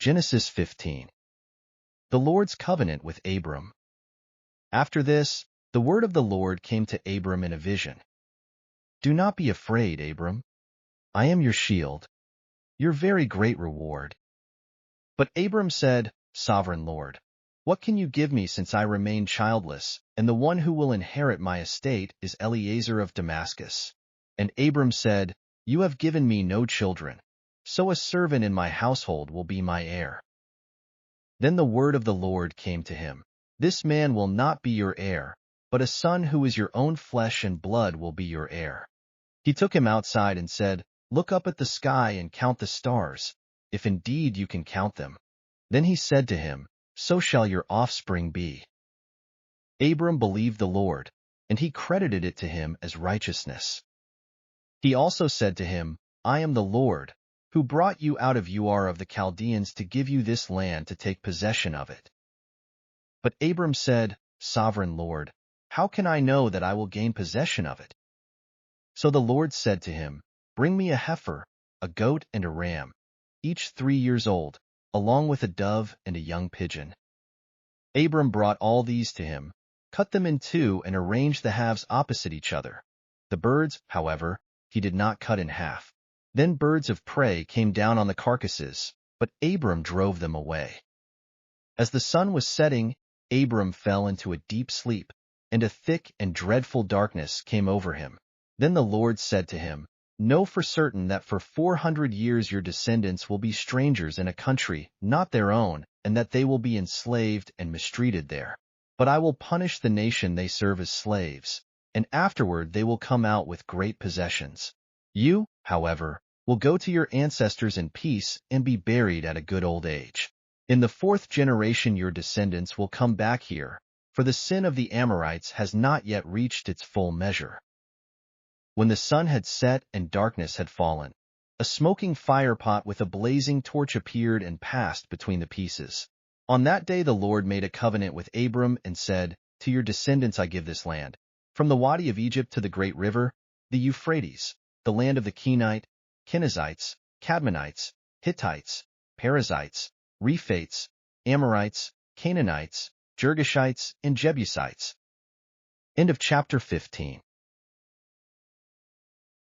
Genesis 15. The Lord's covenant with Abram. After this, the word of the Lord came to Abram in a vision. Do not be afraid, Abram. I am your shield, your very great reward. But Abram said, Sovereign Lord, what can you give me since I remain childless, and the one who will inherit my estate is Eliezer of Damascus? And Abram said, You have given me no children, so a servant in my household will be my heir. Then the word of the Lord came to him. This man will not be your heir, but a son who is your own flesh and blood will be your heir. He took him outside and said, Look up at the sky and count the stars, if indeed you can count them. Then he said to him, So shall your offspring be. Abram believed the Lord, and he credited it to him as righteousness. He also said to him, I am the Lord, who brought you out of Ur of the Chaldeans to give you this land to take possession of it. But Abram said, Sovereign Lord, how can I know that I will gain possession of it? So the Lord said to him, Bring me a heifer, a goat and a ram, each 3 years old, along with a dove and a young pigeon. Abram brought all these to him, cut them in two and arranged the halves opposite each other. The birds, however, he did not cut in half. Then birds of prey came down on the carcasses, but Abram drove them away. As the sun was setting, Abram fell into a deep sleep, and a thick and dreadful darkness came over him. Then the Lord said to him, Know for certain that for 400 years your descendants will be strangers in a country not their own, and that they will be enslaved and mistreated there. But I will punish the nation they serve as slaves, and afterward they will come out with great possessions. You, however, will go to your ancestors in peace and be buried at a good old age. In the 4th generation your descendants will come back here, for the sin of the Amorites has not yet reached its full measure. When the sun had set and darkness had fallen, a smoking firepot with a blazing torch appeared and passed between the pieces. On that day the Lord made a covenant with Abram and said, To your descendants I give this land, from the Wadi of Egypt to the great river, the Euphrates, the land of the Kenite, Kenizzites, Cadmonites, Hittites, Perizzites, Rephates, Amorites, Canaanites, Girgashites, and Jebusites. End of chapter 15.